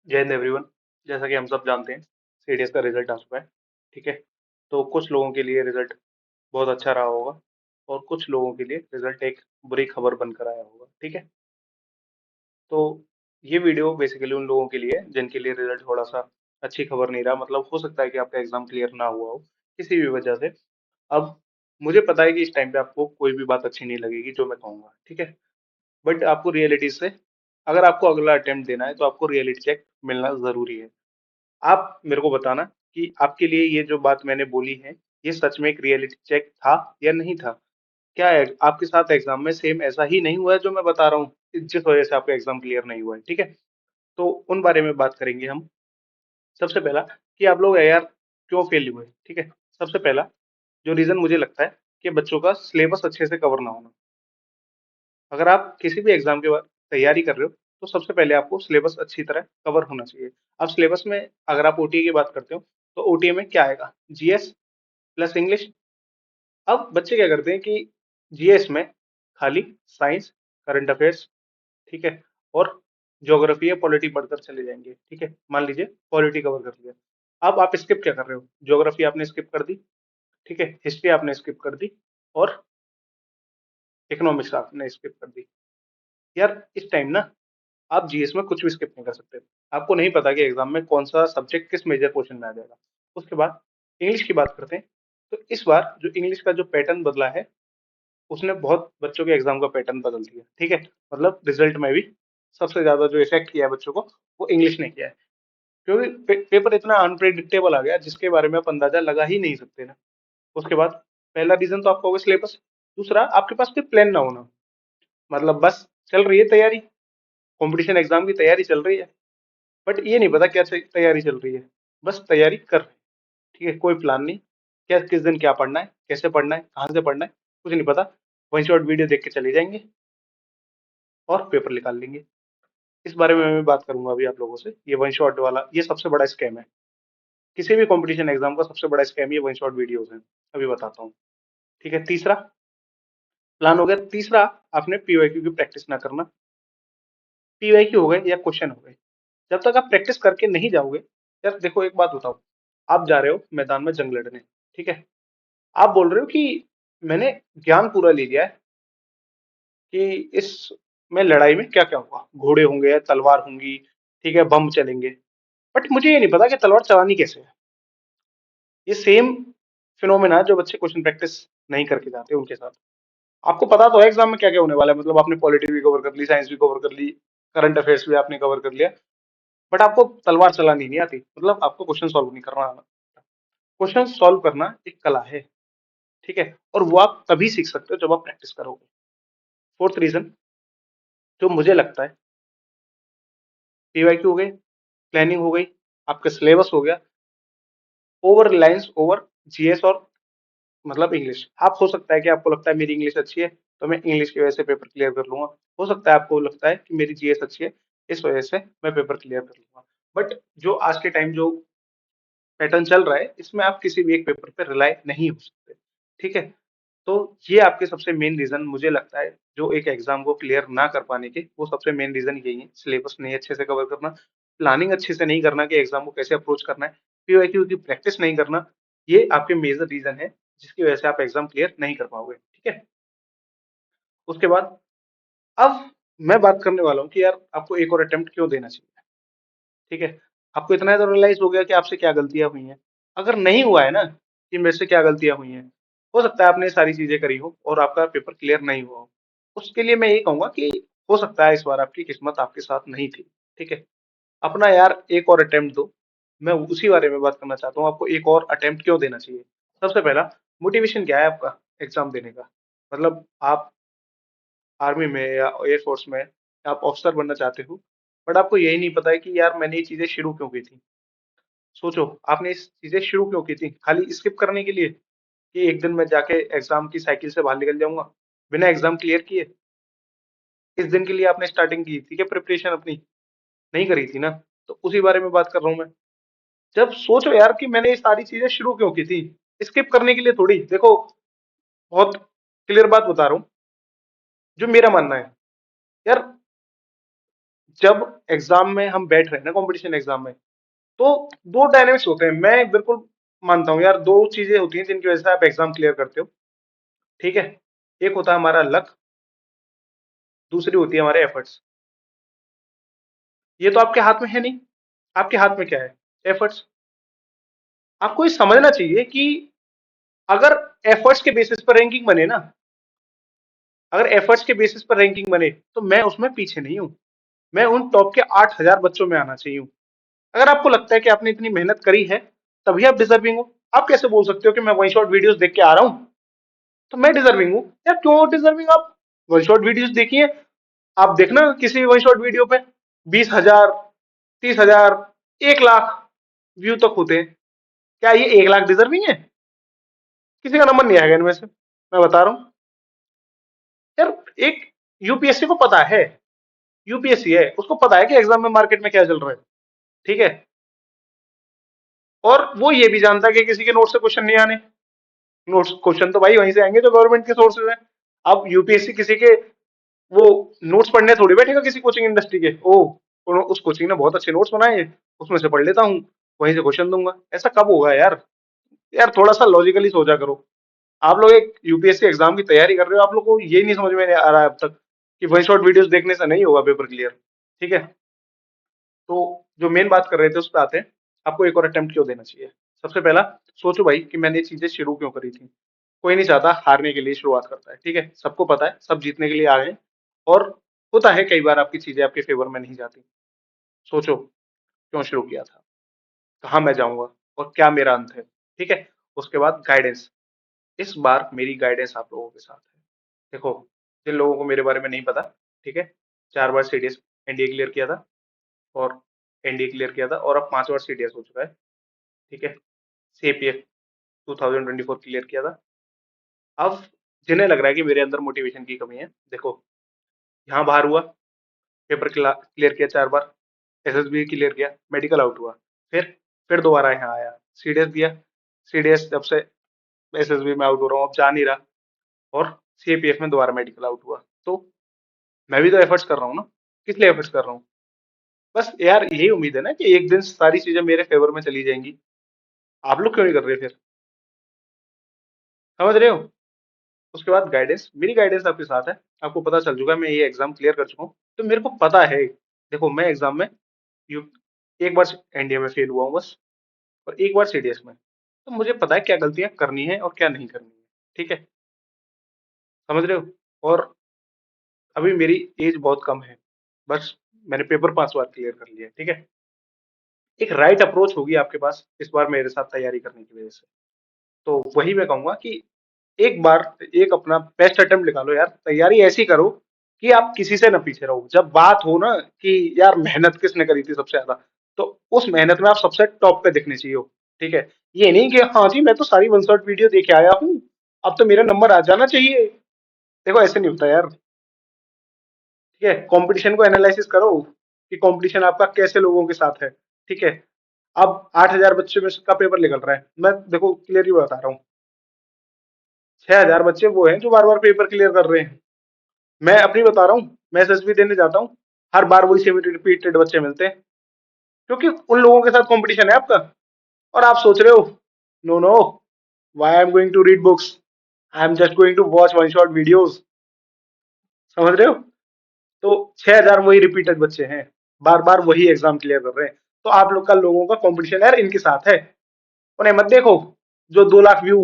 जय हिंद एवरीवन। जैसा कि हम सब जानते हैं, सीडीएस का रिजल्ट आ चुका है। ठीक है। तो कुछ लोगों के लिए रिजल्ट बहुत अच्छा रहा होगा और कुछ लोगों के लिए रिजल्ट एक बुरी खबर बनकर आया होगा। ठीक है। तो ये वीडियो बेसिकली उन लोगों के लिए है जिनके लिए रिजल्ट थोड़ा सा अच्छी खबर नहीं रहा, मतलब हो सकता है कि आपका एग्जाम क्लियर ना हुआ हो किसी भी वजह से। अब मुझे पता है कि इस टाइम पे आपको कोई भी बात अच्छी नहीं लगेगी जो मैं कहूंगा। ठीक है। बट आपको रियलिटी से, अगर आपको अगला अटेम्प्ट देना है तो आपको रियलिटी चेक मिलना जरूरी है। आप मेरे को बताना कि आपके लिए ये जो बात मैंने बोली है, ये सच में एक रियलिटी चेक था या नहीं था। क्या है आपके साथ एग्जाम में सेम ऐसा ही नहीं हुआ है जो मैं बता रहा हूँ जिस वजह से आपका एग्जाम क्लियर नहीं हुआ है। ठीक है। तो उन बारे में बात करेंगे हम। सबसे पहला कि आप लोग यार क्यों फेल हुए। ठीक है। सबसे पहला जो रीजन मुझे लगता है कि बच्चों का सिलेबस अच्छे से कवर ना होना। अगर आप किसी भी एग्जाम के बाद तैयारी कर रहे हो तो सबसे पहले आपको सिलेबस अच्छी तरह कवर होना चाहिए। अब सिलेबस में अगर आप ओटीए की बात करते हो तो ओटीए में क्या आएगा, जीएस प्लस इंग्लिश। अब बच्चे क्या करते हैं कि जीएस में खाली साइंस, करंट अफेयर्स, ठीक है, और ज्योग्राफी या पॉलिटी पढ़कर चले जाएंगे। ठीक है। मान लीजिए पॉलिटी कवर कर लिया। अब आप स्किप क्या कर रहे हो, ज्योग्राफी आपने स्किप कर दी, ठीक है, हिस्ट्री आपने स्किप कर दी और इकोनॉमिक्स आपने स्किप कर दी। यार इस टाइम ना आप जीएस में कुछ भी स्किप नहीं कर सकते। आपको नहीं पता कि एग्जाम में कौन सा सब्जेक्ट किस मेजर पोर्शन में आ जाएगा। उसके बाद इंग्लिश की बात करते हैं। तो इस बार जो इंग्लिश का जो पैटर्न बदला है, उसने बहुत बच्चों के एग्जाम का पैटर्न बदल दिया। ठीक है। मतलब रिजल्ट में भी सबसे ज्यादा जो इफेक्ट किया है बच्चों को, वो इंग्लिश ने किया है। क्योंकि पेपर इतना अनप्रेडिक्टेबल आ गया जिसके बारे में आप अंदाजा लगा ही नहीं सकते ना। उसके बाद पहला रीजन तो आपका होगा सिलेबस। दूसरा, आपके पास कोई प्लान ना होना। मतलब बस चल रही है तैयारी, कंपटीशन एग्जाम की तैयारी चल रही है, बट ये नहीं पता क्या तैयारी चल रही है। बस तैयारी कर रहे हैं। ठीक है। कोई प्लान नहीं, क्या किस दिन क्या पढ़ना है, कैसे पढ़ना है, कहाँ से पढ़ना है, कुछ नहीं पता। वन शॉट वीडियो देख के चले जाएंगे और पेपर निकाल लेंगे। इस बारे में मैं बात करूंगा अभी आप लोगों से। ये वन शॉट वाला ये सबसे बड़ा स्कैम है। किसी भी कंपटीशन एग्जाम का सबसे बड़ा स्कैम ये वन शॉट वीडियोस है। अभी बताता हूँ। ठीक है। तीसरा प्लान हो गया। तीसरा, आपने पीवाईक्यू की प्रैक्टिस ना करना। पीवाईक्यू हो गए या क्वेश्चन हो गए, जब तक आप प्रैक्टिस करके नहीं जाओगे। यार देखो एक बात बताओ, आप जा रहे हो मैदान में जंग लड़ने। ठीक है। आप बोल रहे हो कि मैंने ज्ञान पूरा ले लिया है कि इस में लड़ाई में क्या क्या होगा, घोड़े होंगे, तलवार होंगी, ठीक है, बम चलेंगे। बट मुझे ये नहीं पता कि तलवार चलानी कैसे है। ये सेम फिनोमेना जो बच्चे क्वेश्चन प्रैक्टिस नहीं करके जाते उनके साथ। आपको पता तो है एग्जाम में क्या क्या होने वाला है, मतलब आपने पॉलिटी भी कवर कर ली, साइंस भी कवर कर ली, करंट अफेयर्स भी आपने कवर कर लिया, बट आपको तलवार चलानी नहीं आती, मतलब आपको क्वेश्चन सॉल्व नहीं करना आना। क्वेश्चन सॉल्व करना एक कला है। ठीक है। और वो आप तभी सीख सकते हो जब आप प्रैक्टिस करोगे। फोर्थ रीजन जो मुझे लगता है, पीवाईक्यू हो गई, प्लानिंग हो गई, आपका सिलेबस हो गया, ओवर रिलायंस ओवर जीएस और मतलब इंग्लिश। आप हो सकता है कि आपको लगता है मेरी इंग्लिश अच्छी है तो मैं इंग्लिश की वजह से पेपर क्लियर कर लूंगा। हो सकता है आपको लगता है कि मेरी जीएस अच्छी है, इस वजह से मैं पेपर क्लियर कर लूंगा। बट जो आज के टाइम जो पैटर्न चल रहा है, इसमें आप किसी भी एक पेपर पे रिलाई नहीं हो सकते। ठीक है। तो ये आपके सबसे मेन रीजन मुझे लगता है, जो एक एग्जाम को क्लियर ना कर पाने के, वो सबसे मेन रीजन यही है। सिलेबस नहीं अच्छे से कवर करना, प्लानिंग अच्छे से नहीं करना कि एग्जाम को कैसे अप्रोच करना है, पीवाईक्यू की प्रैक्टिस नहीं करना। ये आपके मेजर रीजन है जिसकी वजह से आप एग्जाम क्लियर नहीं कर पाओगे। ठीक है। उसके बाद अब मैं बात करने वाला हूँ कि यार आपको एक और अटेम्प्ट क्यों देना चाहिए। ठीक है। आपको इतना तो रियलाइज हो गया कि आपसे क्या गलतियां हुई हैं। अगर नहीं हुआ है ना कि मेरे से क्या गलतियां हुई हैं, हो सकता है आपने सारी चीजें करी हो और आपका पेपर क्लियर नहीं हुआ हो, उसके लिए मैं यही कहूंगा कि हो सकता है इस बार आपकी किस्मत आपके साथ नहीं थी। ठीक है। अपना यार एक और अटेम्प्ट दो। मैं उसी बारे में बात करना चाहता हूँ, आपको एक और अटेम्प्ट क्यों देना चाहिए। सबसे पहला, मोटिवेशन क्या है आपका एग्जाम देने का। मतलब आप आर्मी में या एयरफोर्स में आप ऑफिसर बनना चाहते हो, बट आपको यही नहीं पता है कि यार मैंने ये चीजें शुरू क्यों की थी। सोचो आपने इस चीजें शुरू क्यों की थी, खाली स्किप करने के लिए कि एक दिन मैं जाके एग्जाम की साइकिल से बाहर निकल जाऊंगा बिना एग्जाम क्लियर किए। इस दिन के लिए आपने स्टार्टिंग की थी कि प्रिपरेशन अपनी नहीं करी थी ना। तो उसी बारे में बात कर रहा हूँ मैं। जब सोचो यार कि मैंने ये सारी चीजें शुरू क्यों की थी, स्किप करने के लिए थोड़ी। देखो बहुत क्लियर बात बता रहा हूँ जो मेरा मानना है। यार जब एग्जाम में हम बैठ रहे हैं ना, कंपटीशन एग्जाम में, तो दो डायनेमिक्स होते हैं। मैं बिल्कुल मानता हूँ यार, दो चीजें होती हैं जिनकी वजह से आप एग्जाम क्लियर करते हो। ठीक है। एक होता है हमारा लक, दूसरी होती है हमारे एफर्ट्स। ये तो आपके हाथ में है नहीं। आपके हाथ में क्या है? एफर्ट्स। आपको ये समझना चाहिए कि अगर एफर्ट्स के बेसिस पर रैंकिंग बने ना, अगर एफर्ट्स के बेसिस पर रैंकिंग बने, तो मैं उसमें पीछे नहीं हूँ। मैं उन टॉप के 8,000 बच्चों में आना चाहिए हूँ। अगर आपको लगता है कि आपने इतनी मेहनत करी है, तभी आप डिजर्विंग हो। आप कैसे बोल सकते हो कि मैं वन शॉट वीडियोस देख के आ रहा हूँ तो मैं डिजर्विंग हूँ? यार क्यों डिजर्विंग? आप वन शॉट वीडियोस देखिए। आप देखना किसी वन शॉट वीडियो पे 20,000, 30,000, 1 लाख व्यू तक होते हैं। क्या ये 1 लाख डिजर्विंग है? किसी का नंबर नहीं आएगा इनमें से, मैं बता रहा हूँ। यार एक यूपीएससी को पता है, यूपीएससी है, उसको पता है कि एग्जाम में मार्केट में क्या चल रहा है। ठीक है। और वो ये भी जानता है कि किसी के नोट से क्वेश्चन नहीं आने। नोट्स क्वेश्चन तो भाई वहीं से आएंगे जो गवर्नमेंट के सोर्सेज हैं। अब यूपीएससी किसी के वो नोट्स पढ़ने थोड़ी बैठेगा किसी कोचिंग इंडस्ट्री के। ओ, उस कोचिंग ने बहुत अच्छे नोट्स बनाए हैं, उसमें से पढ़ लेता हूँ, वहीं से क्वेश्चन दूंगा। ऐसा कब होगा यार? यार थोड़ा सा लॉजिकली सोचा करो। आप लोग एक यूपीएससी एग्जाम की तैयारी कर रहे हो, आप लोग को ये नहीं समझ में आ रहा है अब तक कि वन शॉट वीडियोस देखने से नहीं होगा पेपर क्लियर। ठीक है। तो जो मेन बात कर रहे थे उस पर आते हैं। आपको एक और अटेम्प्ट क्यों देना चाहिए? सबसे पहला, सोचो भाई कि मैंने ये चीजें शुरू क्यों करी थी। कोई नहीं चाहता हारने के लिए शुरुआत करता है। ठीक है, सबको पता है सब जीतने के लिए आ गए हैं। और होता है कई बार आपकी चीजें आपके फेवर में नहीं जाती। सोचो क्यों शुरू किया था, कहाँ मैं जाऊंगा, और क्या मेरा अंत है। ठीक है। उसके बाद गाइडेंस। इस बार मेरी गाइडेंस आप लोगों के साथ है। देखो, जिन लोगों को मेरे बारे में नहीं पता, ठीक है, 4 बार सीडीएस एनडीए क्लियर किया था, और एनडीए क्लियर किया था, और अब 5 बार सीडीएस हो चुका है। ठीक है। सीपीएफ 2024 क्लियर किया था। अब जिन्हें लग रहा है कि मेरे अंदर मोटिवेशन की कमी है, देखो, यहाँ बाहर हुआ, पेपर क्लियर किया 4 बार, एसएसबी क्लियर किया, मेडिकल आउट हुआ, फिर फिर दोबारा यहाँ आया, सीडीएस दिया, सीडीएस जब से एसएसबी में आउट हो रहा हूँ, अब जा नहीं रहा, और सीएपीएफ में दोबारा मेडिकल आउट हुआ। तो मैं भी तो एफर्ट्स कर रहा हूँ ना। किस लिए एफर्ट्स कर रहा हूँ? बस यार यही उम्मीद है ना कि एक दिन सारी चीजें मेरे फेवर में चली जाएंगी। आप लोग क्यों नहीं कर रहे फिर? समझ रहे हो? उसके बाद गाइडेंस, मेरी गाइडेंस आपके साथ है। आपको पता चल चुका है मैं ये एग्जाम क्लियर कर चुका हूँ, तो मेरे को पता है। देखो, मैं एग्जाम में यू एक बार एनडीए में फेल हुआ हूँ बस, और एक बार सीडीएस में। तो मुझे पता है क्या गलतियां करनी है और क्या नहीं करनी है। ठीक है। समझ रहे हो? और अभी मेरी एज बहुत कम है। बस मैंने पेपर 5 बार क्लियर कर लिया है। ठीक है। एक राइट अप्रोच होगी आपके पास इस बार मेरे साथ तैयारी करने की वजह से। तो वही मैं कहूंगा कि एक बार एक अपना बेस्ट अटेम्प्ट निकालो यार। तैयारी ऐसी करो कि आप किसी से ना पीछे रहो। जब बात हो ना कि यार मेहनत किसने करी थी सबसे ज्यादा, तो उस मेहनत में आप सबसे टॉप पे दिखने चाहिए हो। ठीक है। ये नहीं कि हाँ जी मैं तो सारी वन शॉट वीडियो देखे आया हूँ, अब तो मेरा नंबर आ जाना चाहिए। देखो ऐसे नहीं होता यार। ठीक है, कंपटीशन को एनालिसिस करो कि कंपटीशन आपका कैसे लोगों के साथ है। ठीक है। अब 8,000 बच्चे में का पेपर निकल रहा है, मैं देखो क्लियरली बता रहा हूँ, 6,000 बच्चे वो हैं जो बार बार पेपर क्लियर कर रहे हैं। मैं अपनी बता रहा हूँ, मैं एसएसबी देने जाता हूँ, हर बार वही सेम रिपीटेड बच्चे मिलते हैं, क्योंकि उन लोगों के साथ कंपटीशन है आपका। और आप सोच रहे हो, no no, why I am going to read books, I am just going to watch one shot videos. समझ रहे हो? तो 6,000 वही रिपीटेड बच्चे हैं, बार बार वही एग्जाम क्लियर कर रहे हैं। तो आप लोग का लोगों का कंपटीशन यार इनके साथ है। उन्हें मत देखो जो 2 लाख व्यू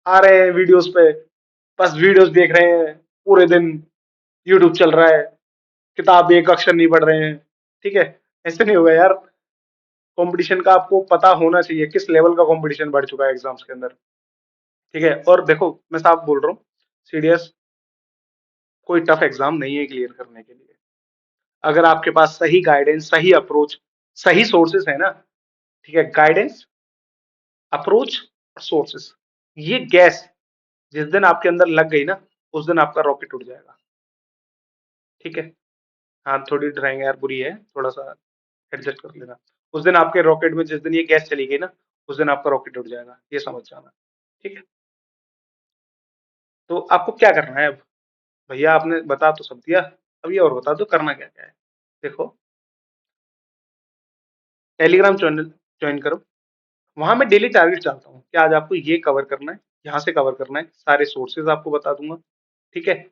आ रहे हैं वीडियोस पे, बस वीडियोस देख रहे हैं पूरे दिन, यूट्यूब चल रहा है, किताब एक अक्षर नहीं पढ़ रहे हैं। ठीक है। ऐसे नहीं होगा यार। कंपटीशन का आपको पता होना चाहिए किस लेवल का कंपटीशन बढ़ चुका है एग्जाम्स के अंदर। ठीक है। और देखो, मैं साफ बोल रहा हूँ, सीडीएस कोई टफ एग्जाम नहीं है क्लियर करने के लिए। अगर आपके पास सही गाइडेंस, सही अप्रोच, सही सोर्सेस है ना। ठीक है, गाइडेंस, अप्रोच और सोर्सेस, ये गैस जिस दिन आपके अंदर लग गई ना, उस दिन आपका रॉकेट उड़ जाएगा। ठीक है। हाँ, थोड़ी ड्राइंग यार बुरी है, थोड़ा सा एडजस्ट कर लेना। उस दिन आपके रॉकेट में जिस दिन ये गैस चली गई ना, उस दिन आपका रॉकेट उड़ जाएगा, ये समझ जाना। ठीक है। तो आपको क्या करना है अब? भैया आपने बता तो सब दिया, अब ये और बता दो करना क्या क्या है। देखो, टेलीग्राम चैनल ज्वाइन करो। वहां मैं डेली टारगेट डालता हूँ कि आज आपको ये कवर करना है, यहाँ से कवर करना है, सारे सोर्सेज आपको बता दूंगा। ठीक है।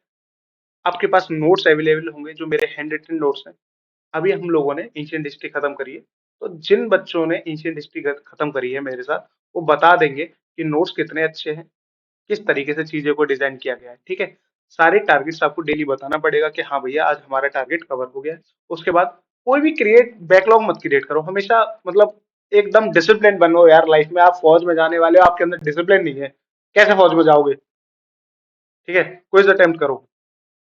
आपके पास नोट्स अवेलेबल होंगे जो मेरे हैंड रिटन नोट्स हैं। अभी हम लोगों ने एंशिएंट हिस्ट्री खत्म करी है, तो जिन बच्चों ने एंशिएंट हिस्ट्री खत्म करी है मेरे साथ, वो बता देंगे कि नोट्स कितने अच्छे हैं, किस तरीके से चीजें को डिजाइन किया गया है। ठीक है। सारे टारगेट्स आपको डेली बताना पड़ेगा कि हाँ भैया आज हमारा टारगेट कवर हो गया है। उसके बाद कोई भी क्रिएट बैकलॉग मत क्रिएट करो हमेशा। मतलब एकदम डिसिप्लिन बनो यार लाइफ में। आप फौज में जाने वाले हो, आपके अंदर डिसिप्लिन नहीं है, कैसे फौज में जाओगे? ठीक है। क्विज अटेम्प्ट करो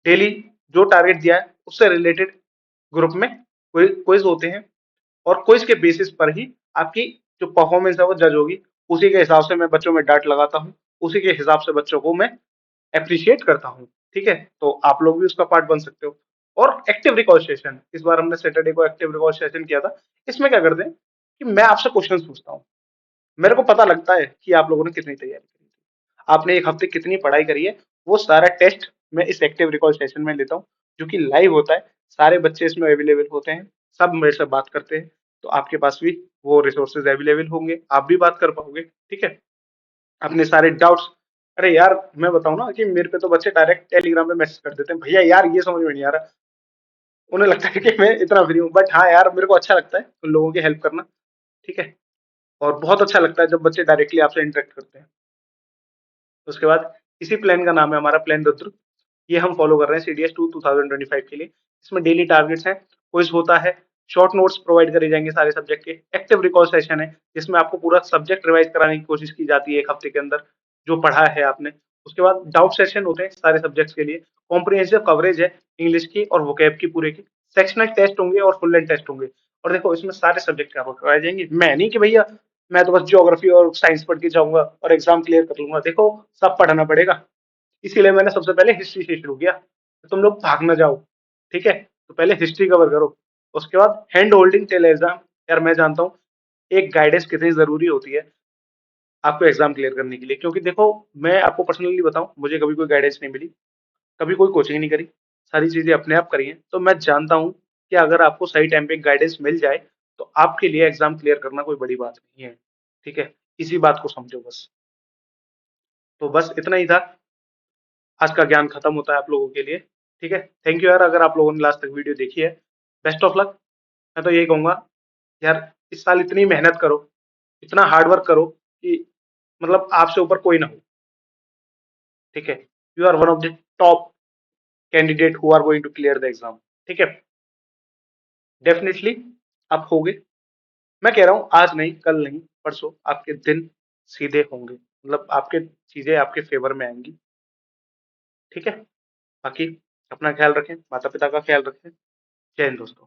डेली। जो टारगेट दिया है उससे रिलेटेड ग्रुप में क्विज होते हैं, और क्विज के बेसिस पर ही आपकी जो परफॉर्मेंस है वो जज होगी। उसी के हिसाब से मैं बच्चों में डांट लगाता हूँ, उसी के हिसाब से बच्चों को मैं अप्रिशिएट करता हूँ। ठीक है। तो आप लोग भी उसका पार्ट बन सकते हो। और एक्टिव रिकॉल सेशन, इस बार हमने सैटरडे को एक्टिव रिकॉल सेशन किया था। इसमें क्या करते हैं कि मैं आपसे क्वेश्चंस पूछता हूँ। मेरे को पता लगता है कि आप लोगों ने कितनी तैयारी करी, आपने एक हफ्ते कितनी पढ़ाई करी है। वो सारा टेस्ट मैं इस एक्टिव रिकॉल सेशन में लेता हूँ, जो कि लाइव होता है। सारे बच्चे इसमें अवेलेबल होते हैं, सब मेरे से बात करते हैं। तो आपके पास भी वो रिसोर्सेज अवेलेबल होंगे, आप भी बात कर पाओगे। ठीक है। अपने सारे डाउट्स। अरे यार मैं बताऊं ना कि मेरे पे तो बच्चे डायरेक्ट टेलीग्राम पे मैसेज कर देते हैं, भैया यार ये समझ में नहीं आ रहा। उन्हें लगता है कि मैं इतना फ्री हूँ, बट हाँ यार मेरे को अच्छा लगता है उन लोगों की हेल्प करना। ठीक है। और बहुत अच्छा लगता है जब बच्चे डायरेक्टली आपसे इंटरेक्ट करते हैं। उसके बाद इसी प्लान का नाम है हमारा प्लान रुद्र। ये हम फॉलो कर रहे हैं सीडीएस 2025 के लिए। इसमें डेली टारगेट्स हैं, क्विज होता है, शॉर्ट नोट्स प्रोवाइड करे जाएंगे सारे सब्जेक्ट के, एक्टिव रिकॉल सेशन है जिसमें आपको पूरा सब्जेक्ट रिवाइज कराने की कोशिश की जाती है एक हफ्ते के अंदर, जो पढ़ा है आपने। उसके बाद डाउट सेशन होते हैं सारे सब्जेक्ट्स के लिए, कॉम्प्रिहेंसिव कवरेज है इंग्लिश की और वोकैब की पूरे की, सेक्शनल टेस्ट होंगे और फुल एंड टेस्ट होंगे। और देखो इसमें सारे सब्जेक्ट आपको करवाए जाएंगे। मैं नहीं कि भैया मैं तो बस ज्योग्राफी और साइंस पढ़ के जाऊंगा और एग्जाम क्लियर कर लूंगा। देखो सब पढ़ना पड़ेगा। इसीलिए मैंने सबसे पहले हिस्ट्री से शुरू किया, तो तुम लोग भाग ना जाओ। ठीक है। तो पहले हिस्ट्री कवर करो, उसके बाद हैंड होल्डिंग टिल एग्जाम। यार मैं जानता हूँ एक गाइडेंस कितनी जरूरी होती है आपको एग्जाम क्लियर करने के लिए, क्योंकि देखो मैं आपको पर्सनली बताऊं, मुझे कभी कोई गाइडेंस नहीं मिली, कभी कोई कोचिंग नहीं करी, सारी चीजें अपने आप करी हैं। तो मैं जानता हूँ कि अगर आपको सही टाइम पे गाइडेंस मिल जाए तो आपके लिए एग्जाम क्लियर करना कोई बड़ी बात नहीं है। ठीक है। इसी बात को समझो बस। तो बस इतना ही था। आज का ज्ञान खत्म होता है आप लोगों के लिए। ठीक है। थैंक यू यार अगर आप लोगों ने लास्ट तक वीडियो देखी है। Best of luck. मैं तो यही कहूंगा यार, इस साल इतनी मेहनत करो, इतना हार्ड वर्क करो कि मतलब आपसे ऊपर कोई ना हो। ठीक है। You are one of the top candidate who are going to clear the exam. ठीक है। डेफिनेटली आप होगे। मैं कह रहा हूँ आज नहीं, कल नहीं, परसों आपके दिन सीधे होंगे, मतलब आपके चीजें आपके फेवर में आएंगी। ठीक है। बाकी अपना ख्याल रखें, माता पिता का ख्याल रखें। जय हिंद दोस्तों।